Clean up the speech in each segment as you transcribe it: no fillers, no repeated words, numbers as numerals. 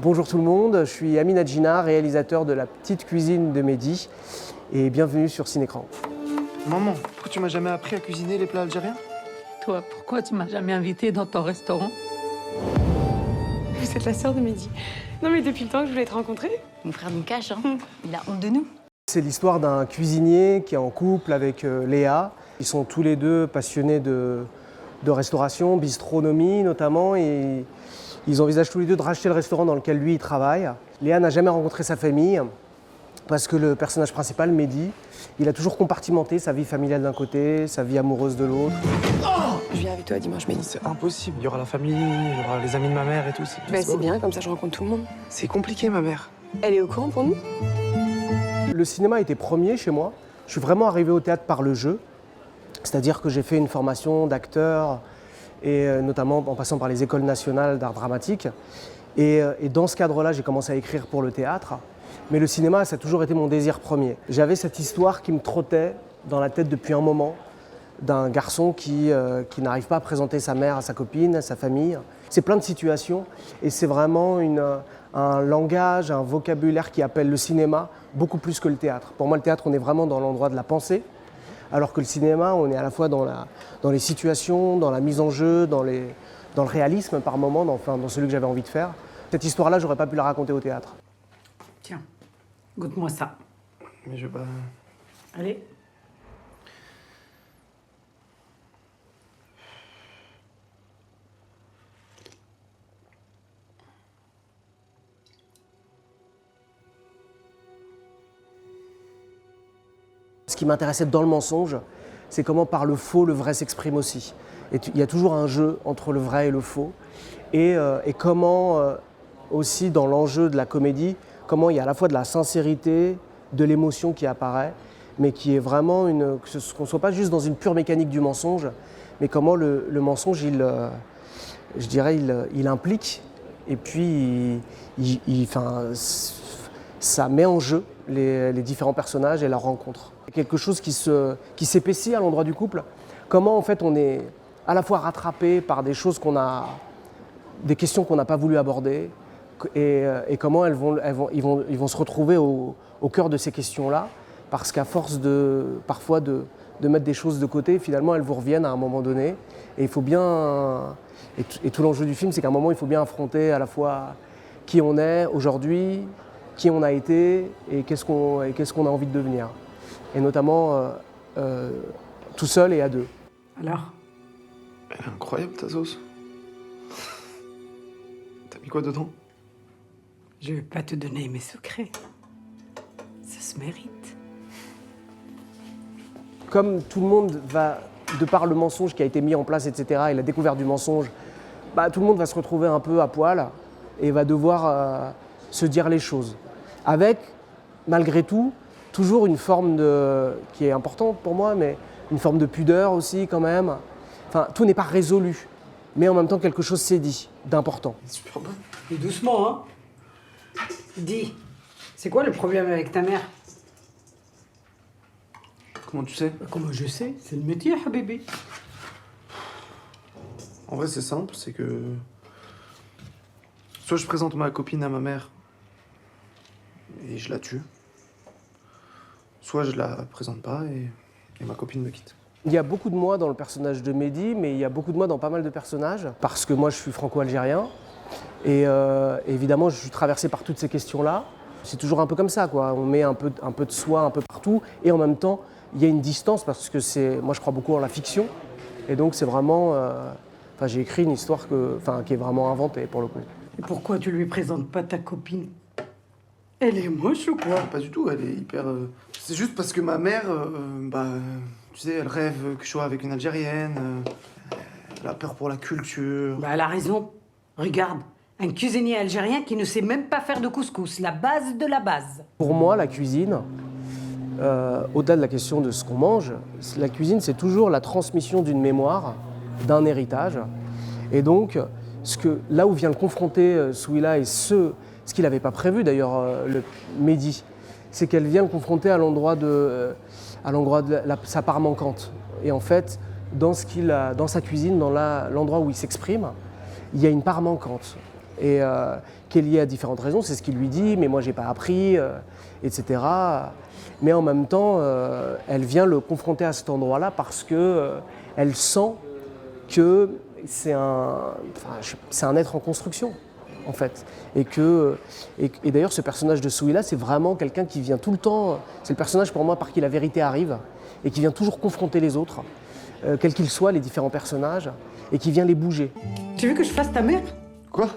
Bonjour tout le monde, je suis Amin Adjina, réalisateur de La Petite Cuisine de Mehdi et bienvenue sur Cinécran. Maman, pourquoi tu m'as jamais appris à cuisiner les plats algériens? Toi, pourquoi tu m'as jamais invité dans ton restaurant? Vous êtes la sœur de Mehdi. Non mais depuis le temps que je voulais te rencontrer. Mon frère nous cache, hein. Il a honte de nous. C'est l'histoire d'un cuisinier qui est en couple avec Léa. Ils sont tous les deux passionnés de restauration, bistronomie notamment, et ils envisagent tous les deux de racheter le restaurant dans lequel lui il travaille. Léa n'a jamais rencontré sa famille parce que le personnage principal, Mehdi, il a toujours compartimenté sa vie familiale d'un côté, sa vie amoureuse de l'autre. Je viens avec toi dimanche, Mehdi. C'est impossible, il y aura la famille, il y aura les amis de ma mère et tout. C'est bien, comme ça je rencontre tout le monde. C'est compliqué, ma mère. Elle est au courant pour nous? Le cinéma était premier chez moi. Je suis vraiment arrivé au théâtre par le jeu. C'est-à-dire que j'ai fait une formation d'acteur, et notamment en passant par les écoles nationales d'art dramatique. Et dans ce cadre-là, j'ai commencé à écrire pour le théâtre. Mais le cinéma, ça a toujours été mon désir premier. J'avais cette histoire qui me trottait dans la tête depuis un moment, d'un garçon qui n'arrive pas à présenter sa mère à sa copine, à sa famille. C'est plein de situations et c'est vraiment un langage, un vocabulaire qui appelle le cinéma beaucoup plus que le théâtre. Pour moi, le théâtre, on est vraiment dans l'endroit de la pensée, alors que le cinéma, on est à la fois dans les situations, dans la mise en jeu, dans le réalisme par moment, dans celui que j'avais envie de faire. Cette histoire-là, j'aurais pas pu la raconter au théâtre. Tiens, goûte-moi ça. Mais je vais pas... Allez. Ce qui m'intéressait dans le mensonge, c'est comment par le faux, le vrai s'exprime aussi. Et il y a toujours un jeu entre le vrai et le faux. Et comment aussi dans l'enjeu de la comédie, comment il y a à la fois de la sincérité, de l'émotion qui apparaît, mais qui est vraiment qu'on ne soit pas juste dans une pure mécanique du mensonge, mais comment le mensonge, il implique, et puis ça met en jeu les différents personnages et leurs rencontres. Quelque chose qui s'épaissit à l'endroit du couple. Comment en fait on est à la fois rattrapé par des choses des questions qu'on n'a pas voulu aborder, et comment ils vont se retrouver au cœur de ces questions-là, parce qu'à force parfois de mettre des choses de côté, finalement elles vous reviennent à un moment donné. Et il faut bien, et tout l'enjeu du film, c'est qu'à un moment il faut bien affronter à la fois qui on est aujourd'hui, qui on a été et qu'est-ce qu'on a envie de devenir. Et notamment tout seul et à deux. Alors? Elle est incroyable, ta sauce. T'as mis quoi dedans? Je vais pas te donner mes secrets. Ça se mérite. Comme tout le monde va, de par le mensonge qui a été mis en place, etc., et la découverte du mensonge, tout le monde va se retrouver un peu à poil et va devoir se dire les choses. Avec, malgré tout, toujours une forme qui est importante pour moi, mais une forme de pudeur aussi quand même. Enfin, tout n'est pas résolu, mais en même temps quelque chose s'est dit, d'important. Super bon. Et doucement, hein. Dis, c'est quoi le problème avec ta mère? Comment tu sais? Comment je sais, c'est le métier, Habibi. En vrai, c'est simple, c'est que... Soit je présente ma copine à ma mère et je la tue. Soit je la présente pas et ma copine me quitte. Il y a beaucoup de moi dans le personnage de Mehdi, mais il y a beaucoup de moi dans pas mal de personnages, parce que moi je suis franco-algérien, et évidemment je suis traversé par toutes ces questions-là. C'est toujours un peu comme ça, quoi. On met un peu de soi un peu partout, et en même temps il y a une distance, parce que moi je crois beaucoup en la fiction, et donc c'est vraiment... j'ai écrit une histoire qui est vraiment inventée pour le coup. Et pourquoi tu lui présentes pas ta copine? Elle est moche ou quoi? Pas du tout, elle est hyper... C'est juste parce que ma mère, tu sais, elle rêve que je sois avec une Algérienne, elle a peur pour la culture. Bah, elle a raison. Regarde, un cuisinier algérien qui ne sait même pas faire de couscous, la base de la base. Pour moi, la cuisine, au-delà de la question de ce qu'on mange, la cuisine, c'est toujours la transmission d'une mémoire, d'un héritage. Et donc, là où vient le confronter Souila et ce qu'il n'avait pas prévu d'ailleurs, le Mehdi, c'est qu'elle vient le confronter à l'endroit de sa part manquante. Et en fait, dans sa cuisine, dans l'endroit où il s'exprime, il y a une part manquante. et qui est liée à différentes raisons. C'est ce qu'il lui dit, mais moi j'ai pas appris, etc. Mais en même temps, elle vient le confronter à cet endroit-là parce que elle sent que c'est un être en construction, en fait. Et d'ailleurs, ce personnage de Souila, c'est vraiment quelqu'un qui vient tout le temps, c'est le personnage pour moi par qui la vérité arrive, et qui vient toujours confronter les autres, quels qu'ils soient, les différents personnages, et qui vient les bouger. Tu veux que je fasse ta mère? Quoi?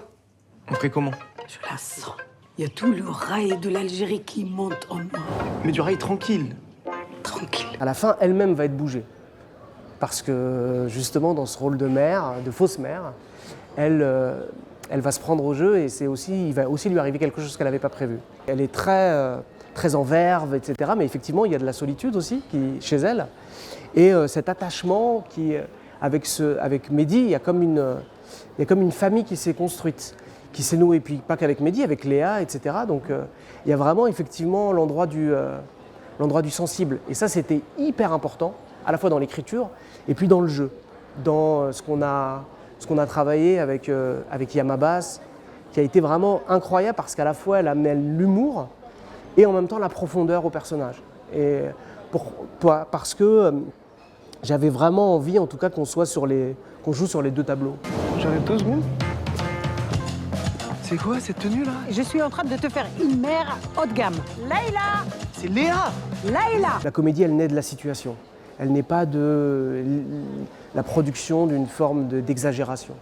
On ferait comment? Je la sens. Il y a tout le rail de l'Algérie qui monte en moi. Mais du rail tranquille. Tranquille. À la fin, elle-même va être bougée. Parce que justement, dans ce rôle de mère, de fausse mère, elle va se prendre au jeu et il va aussi lui arriver quelque chose qu'elle n'avait pas prévu. Elle est très en verve, etc. Mais effectivement, il y a de la solitude aussi chez elle. Et cet attachement avec Mehdi, il y a comme une famille qui s'est construite, qui s'est nouée. Et puis pas qu'avec Mehdi, avec Léa, etc. Donc il y a vraiment effectivement l'endroit du sensible. Et ça, c'était hyper important, à la fois dans l'écriture et puis dans le jeu, dans ce qu'on a travaillé avec Yamabas, qui a été vraiment incroyable parce qu'à la fois elle amène l'humour et en même temps la profondeur au personnage. Et parce que j'avais vraiment envie, en tout cas, qu'on joue sur les deux tableaux. J'arrête 2 secondes. C'est quoi cette tenue là? Je suis en train de te faire une mère haut de gamme. Leïla! C'est Léa! Leïla! La comédie, elle naît de la situation. Elle n'est pas de la production d'une forme d'exagération.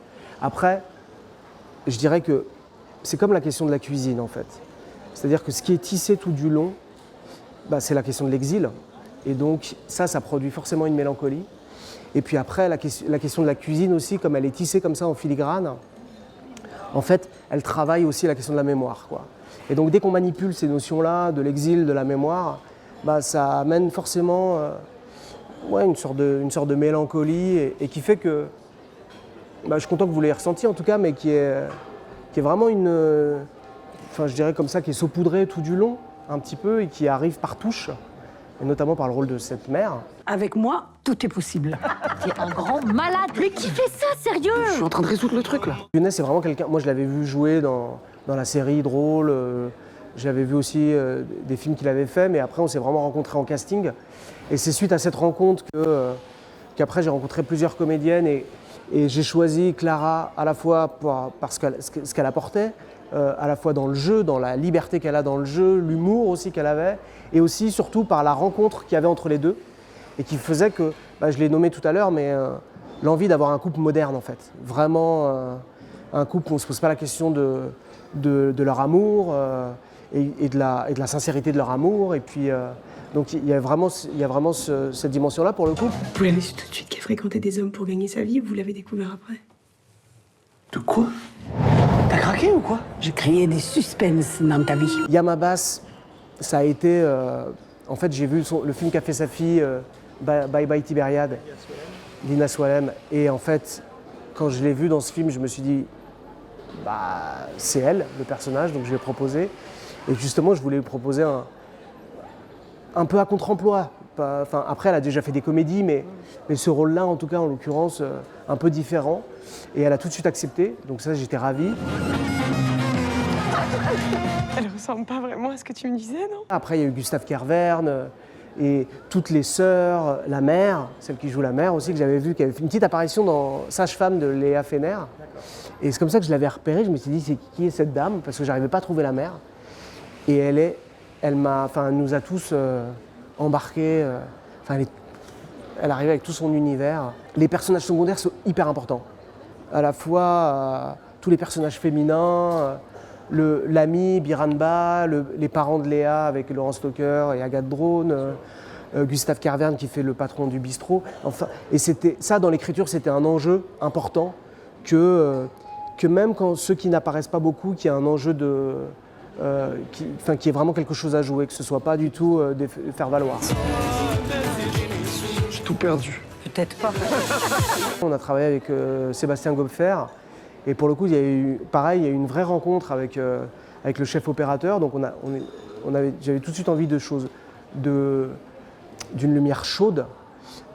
Après, je dirais que c'est comme la question de la cuisine, en fait. C'est-à-dire que ce qui est tissé tout du long, c'est la question de l'exil. Et donc, ça produit forcément une mélancolie. Et puis après, la question de la cuisine aussi, comme elle est tissée comme ça en filigrane, en fait, elle travaille aussi la question de la mémoire, quoi. Et donc, dès qu'on manipule ces notions-là, de l'exil, de la mémoire, ça amène forcément une sorte de mélancolie et qui fait que, je suis content que vous l'ayez ressenti en tout cas, mais qui est vraiment je dirais comme ça, qui est saupoudrée tout du long, un petit peu, et qui arrive par touche, et notamment par le rôle de cette mère. Avec moi, tout est possible. T'es un grand malade. Mais qui fait ça, sérieux? Je suis en train de résoudre le truc là. Younes, c'est vraiment quelqu'un, moi je l'avais vu jouer dans la série Drôle, j'avais vu aussi des films qu'il avait fait, mais après on s'est vraiment rencontrés en casting. Et c'est suite à cette rencontre qu'après j'ai rencontré plusieurs comédiennes et j'ai choisi Clara à la fois parce que ce qu'elle apportait, à la fois dans le jeu, dans la liberté qu'elle a dans le jeu, l'humour aussi qu'elle avait, et aussi surtout par la rencontre qu'il y avait entre les deux, et qui faisait que, je l'ai nommé tout à l'heure, mais l'envie d'avoir un couple moderne en fait. Vraiment un couple où on ne se pose pas la question de leur amour et de la sincérité de leur amour. Et puis, donc il y a vraiment cette dimension-là pour le couple. Vous l'avez su tout de suite qu'elle fréquentait des hommes pour gagner sa vie ou vous l'avez découvert après? De quoi? T'as craqué ou quoi? Je créais des suspens dans ta vie. Yamabas, ça a été... en fait, j'ai vu le film qu'a fait sa fille, Bye Bye Tibériade, Lina Swalem. Et en fait, quand je l'ai vue dans ce film, je me suis dit, c'est elle, le personnage, donc je lui ai proposé. Et justement, je voulais lui proposer un peu à contre-emploi. Après, elle a déjà fait des comédies, mais ce rôle-là, en tout cas, en l'occurrence, un peu différent. Et elle a tout de suite accepté, donc ça, j'étais ravi. Elle ressemble pas vraiment à ce que tu me disais, non? Après, il y a eu Gustave Kervern et toutes les sœurs, la mère, celle qui joue la mère aussi, que j'avais vue, qui avait fait une petite apparition dans Sage-femme de Léa Fener. Et c'est comme ça que je l'avais repérée. Je me suis dit, c'est qui est cette dame? Parce que j'arrivais pas à trouver la mère. Et elle nous a tous embarqués. Elle arrivait avec tout son univers. Les personnages secondaires sont hyper importants. À la fois tous les personnages féminins, l'ami Biranba, les parents de Léa avec Laurence Stocker et Agathe Braun, Gustave Kervern qui fait le patron du bistrot. Enfin, et c'était ça dans l'écriture, c'était un enjeu important que même quand ceux qui n'apparaissent pas beaucoup, qu'il y a un enjeu qui est vraiment quelque chose à jouer, que ce soit pas du tout faire valoir. J'ai tout perdu. Peut-être pas. On a travaillé avec Sébastien Gopfer et pour le coup, il y a eu une vraie rencontre avec le chef opérateur. Donc j'avais tout de suite envie d'une lumière chaude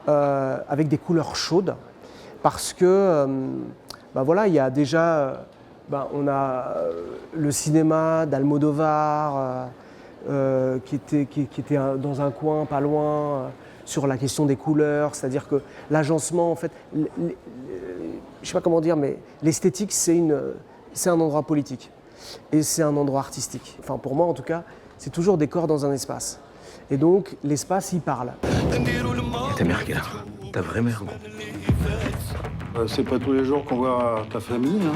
avec des couleurs chaudes parce que il y a déjà on a le cinéma d'Almodovar qui était dans un coin pas loin sur la question des couleurs, c'est-à-dire que l'agencement, en fait, je ne sais pas comment dire, mais l'esthétique, c'est un endroit politique et c'est un endroit artistique. Enfin, pour moi, en tout cas, c'est toujours des corps dans un espace. Et donc, l'espace, il parle. Et ta mère, regarde. Ta vraie mère, gros. C'est pas tous les jours qu'on voit ta famille, hein.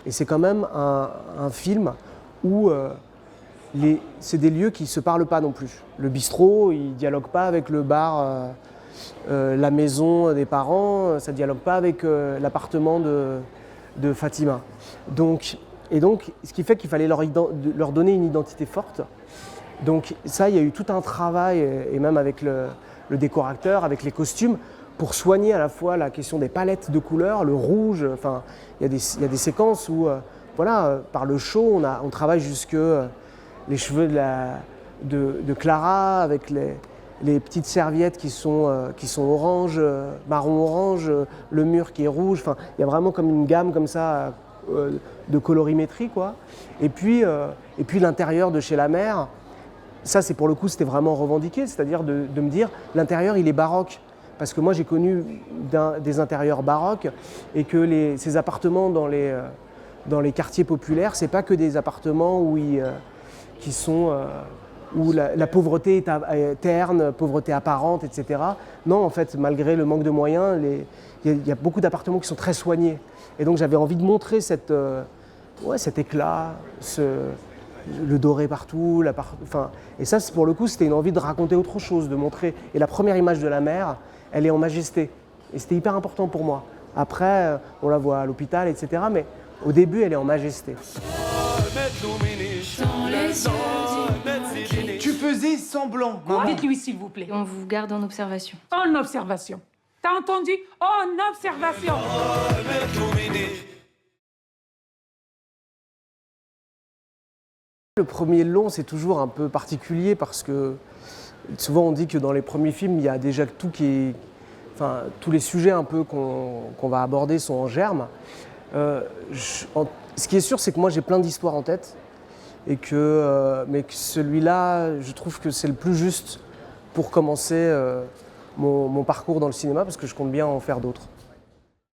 Et c'est quand même un film où c'est des lieux qui ne se parlent pas non plus. Le bistrot, il ne dialogue pas avec le bar, la maison des parents, ça ne dialogue pas avec l'appartement de Fatima. Donc, ce qui fait qu'il fallait leur donner une identité forte. Donc ça, il y a eu tout un travail, et même avec le décorateur, avec les costumes, pour soigner à la fois la question des palettes de couleurs, le rouge. Enfin, il y a des séquences où, par le chaud, on travaille jusque les cheveux de Clara, avec les petites serviettes qui sont orange, marron-orange, le mur qui est rouge. Enfin, il y a vraiment comme une gamme comme ça de colorimétrie, quoi. Et puis l'intérieur de chez la mère, ça, c'est pour le coup, c'était vraiment revendiqué, c'est-à-dire de me dire, l'intérieur, il est baroque. Parce que moi, j'ai connu des intérieurs baroques et que ces appartements dans les quartiers populaires, c'est pas que des appartements où la pauvreté est terne, pauvreté apparente, etc. Non, en fait, malgré le manque de moyens, il y a beaucoup d'appartements qui sont très soignés. Et donc, j'avais envie de montrer cet éclat, le doré partout. Et ça, pour le coup, c'était une envie de raconter autre chose, de montrer. Et la première image de la mère, elle est en majesté. Et c'était hyper important pour moi. Après, on la voit à l'hôpital, etc. Mais au début, elle est en majesté. Tu faisais semblant, maman. Dites-lui, s'il vous plaît. On vous garde en observation. En observation. T'as entendu? En observation. Le premier long, c'est toujours un peu particulier parce que souvent on dit que dans les premiers films, il y a déjà tous les sujets un peu qu'on va aborder sont en germe. Ce qui est sûr, c'est que moi j'ai plein d'histoires en tête mais que celui-là, je trouve que c'est le plus juste pour commencer mon parcours dans le cinéma parce que je compte bien en faire d'autres.